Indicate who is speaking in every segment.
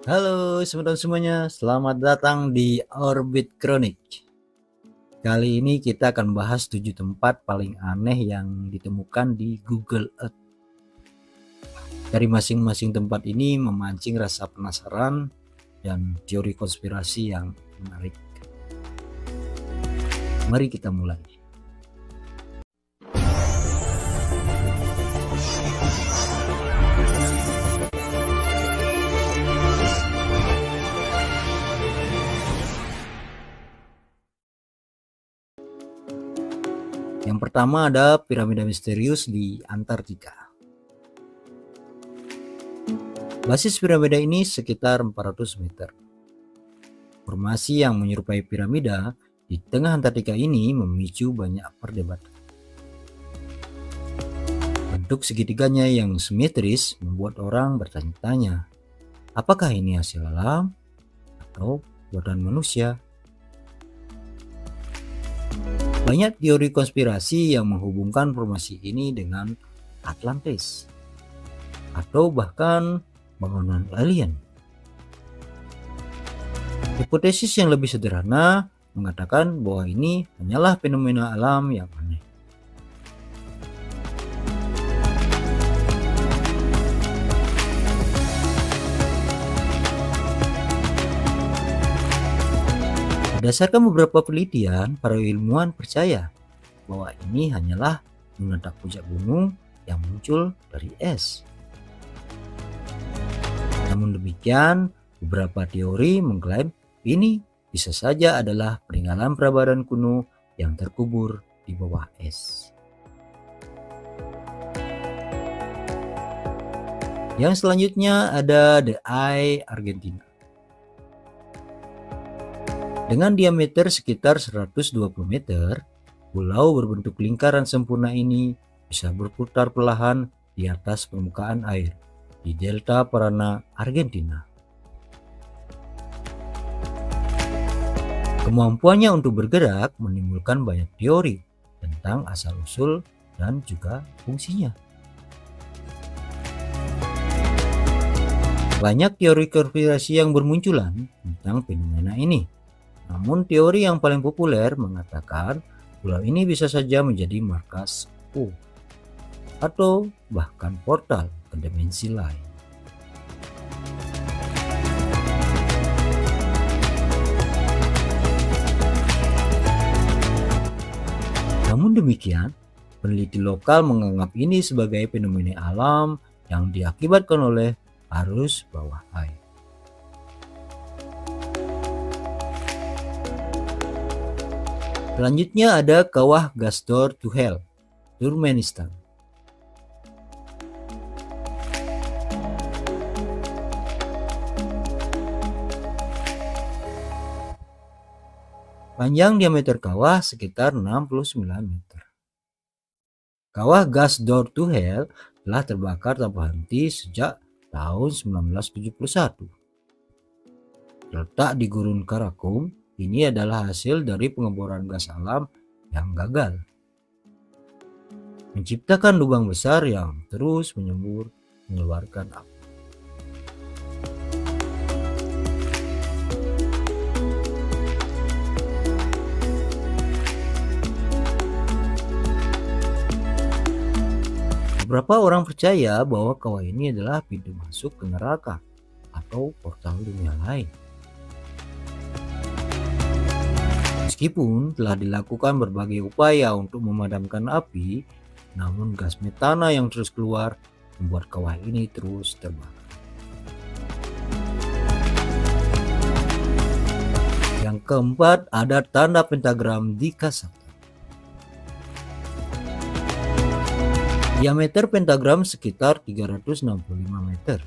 Speaker 1: Halo teman-teman semuanya, selamat datang di Orbit Chronik. Kali ini kita akan bahas 7 tempat paling aneh yang ditemukan di Google Earth. Dari masing-masing tempat ini memancing rasa penasaran dan teori konspirasi yang menarik. Mari kita mulai. Yang pertama ada piramida misterius di Antartika. Basis piramida ini sekitar 400 meter. Formasi yang menyerupai piramida di tengah Antartika ini memicu banyak perdebatan. Bentuk segitiganya yang simetris membuat orang bertanya-tanya, apakah ini hasil alam atau buatan manusia? Banyak teori konspirasi yang menghubungkan formasi ini dengan Atlantis atau bahkan bangunan alien. Hipotesis yang lebih sederhana mengatakan bahwa ini hanyalah fenomena alam yang aneh. Berdasarkan beberapa penelitian, para ilmuwan percaya bahwa ini hanyalah meledak puncak gunung yang muncul dari es. Namun demikian, beberapa teori mengklaim ini bisa saja adalah peninggalan peradaban kuno yang terkubur di bawah es. Yang selanjutnya ada The Eye Argentina. Dengan diameter sekitar 120 meter, pulau berbentuk lingkaran sempurna ini bisa berputar perlahan di atas permukaan air di Delta Paraná, Argentina. Kemampuannya untuk bergerak menimbulkan banyak teori tentang asal-usul dan juga fungsinya. Banyak teori konspirasi yang bermunculan tentang fenomena ini. Namun teori yang paling populer mengatakan pulau ini bisa saja menjadi markas U atau bahkan portal ke dimensi lain. Namun demikian, peneliti lokal menganggap ini sebagai fenomena alam yang diakibatkan oleh arus bawah air. Selanjutnya ada Kawah Gasdor to Hell, Turkmenistan. Panjang diameter kawah sekitar 69 meter. Kawah Gasdor to Hell telah terbakar tanpa henti sejak tahun 1971. Terletak di Gurun Karakum, ini adalah hasil dari pengeboran gas alam yang gagal, menciptakan lubang besar yang terus menyembur mengeluarkan api. Beberapa orang percaya bahwa kawah ini adalah pintu masuk ke neraka atau portal dunia lain. Meskipun telah dilakukan berbagai upaya untuk memadamkan api, namun gas metana yang terus keluar membuat kawah ini terus terbakar. Yang keempat ada tanda pentagram di Kazakhstan. Diameter pentagram sekitar 365 meter.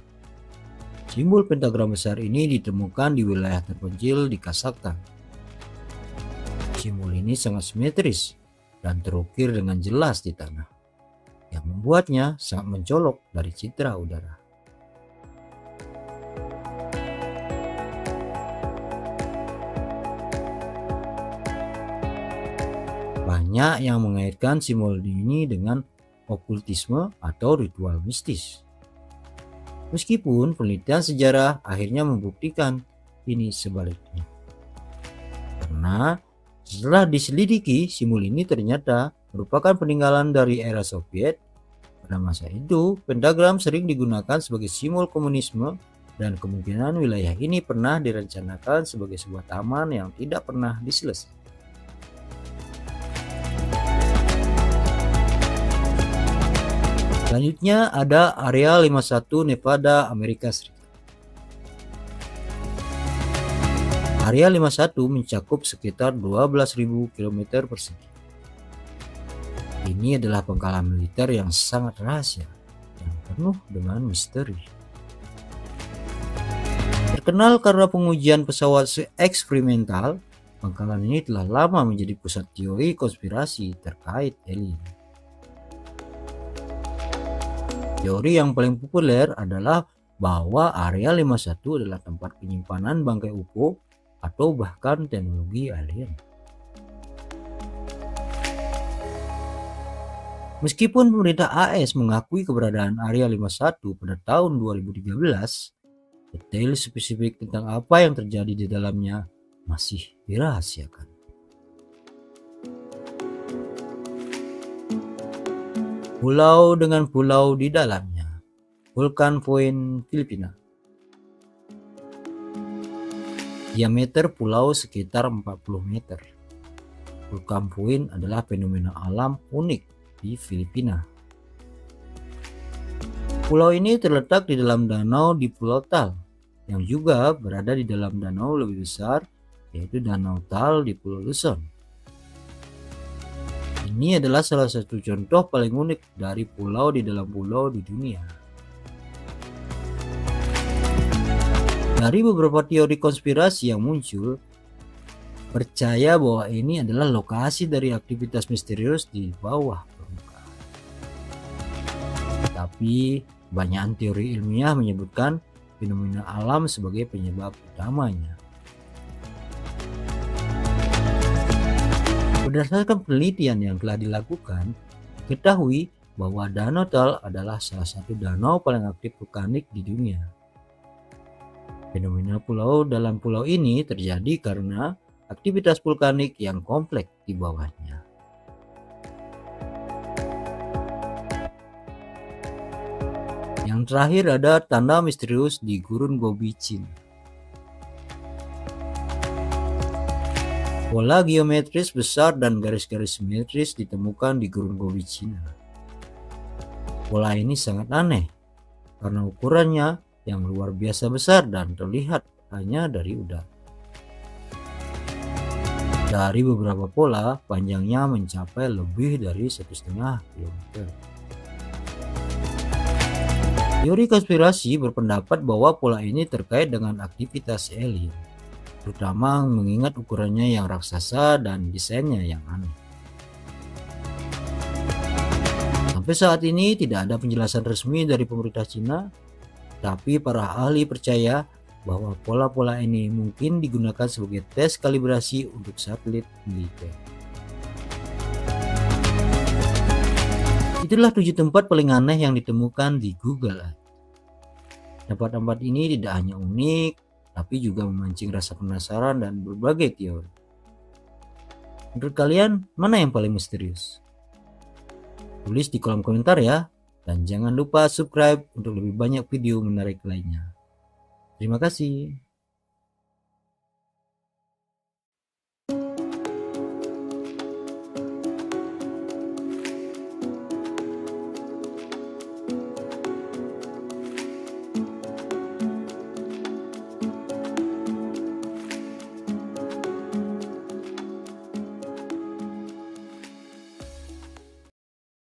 Speaker 1: Simbol pentagram besar ini ditemukan di wilayah terpencil di Kazakhstan. Simbol ini sangat simetris dan terukir dengan jelas di tanah, yang membuatnya sangat mencolok dari citra udara. Banyak yang mengaitkan simbol ini dengan okultisme atau ritual mistis. Meskipun penelitian sejarah akhirnya membuktikan ini sebaliknya. Karena setelah diselidiki, simbol ini ternyata merupakan peninggalan dari era Soviet. Pada masa itu, pentagram sering digunakan sebagai simbol komunisme dan kemungkinan wilayah ini pernah direncanakan sebagai sebuah taman yang tidak pernah diselesaikan. Selanjutnya ada Area 51 Nevada, Amerika Serikat. Area 51 mencakup sekitar 12.000 km persegi. Ini adalah pangkalan militer yang sangat rahasia dan penuh dengan misteri. Terkenal karena pengujian pesawat eksperimental, pangkalan ini telah lama menjadi pusat teori konspirasi terkait alien. Teori yang paling populer adalah bahwa Area 51 adalah tempat penyimpanan bangkai UFO atau bahkan teknologi alien. Meskipun pemerintah AS mengakui keberadaan Area 51 pada tahun 2013, detail spesifik tentang apa yang terjadi di dalamnya masih dirahasiakan. Pulau dengan pulau di dalamnya. Vulcan Point, Filipina. Diameter pulau sekitar 40 meter. Vulcan Point adalah fenomena alam unik di Filipina. Pulau ini terletak di dalam danau di Pulau Tal, yang juga berada di dalam danau lebih besar, yaitu Danau Tal di Pulau Luzon. Ini adalah salah satu contoh paling unik dari pulau di dalam pulau di dunia. Dari beberapa teori konspirasi yang muncul, percaya bahwa ini adalah lokasi dari aktivitas misterius di bawah permukaan. Tapi banyak teori ilmiah menyebutkan fenomena alam sebagai penyebab utamanya. Berdasarkan penelitian yang telah dilakukan, diketahui bahwa Danau Tal adalah salah satu danau paling aktif vulkanik di dunia. Fenomena pulau dalam pulau ini terjadi karena aktivitas vulkanik yang kompleks di bawahnya. Yang terakhir ada tanda misterius di Gurun Gobi, Cina. Pola geometris besar dan garis-garis simetris ditemukan di Gurun Gobi, Cina. Pola ini sangat aneh karena ukurannya yang luar biasa besar dan terlihat hanya dari udara. Dari beberapa pola, panjangnya mencapai lebih dari 1,5 km. Teori konspirasi berpendapat bahwa pola ini terkait dengan aktivitas alien, terutama mengingat ukurannya yang raksasa dan desainnya yang aneh. Sampai saat ini tidak ada penjelasan resmi dari pemerintah Cina, tapi para ahli percaya bahwa pola-pola ini mungkin digunakan sebagai tes kalibrasi untuk satelit militer. Itulah 7 tempat paling aneh yang ditemukan di Google Earth. Tempat-tempat ini tidak hanya unik, tapi juga memancing rasa penasaran dan berbagai teori. Menurut kalian, mana yang paling misterius? Tulis di kolom komentar ya, dan jangan lupa subscribe untuk lebih banyak video menarik lainnya. Terima kasih.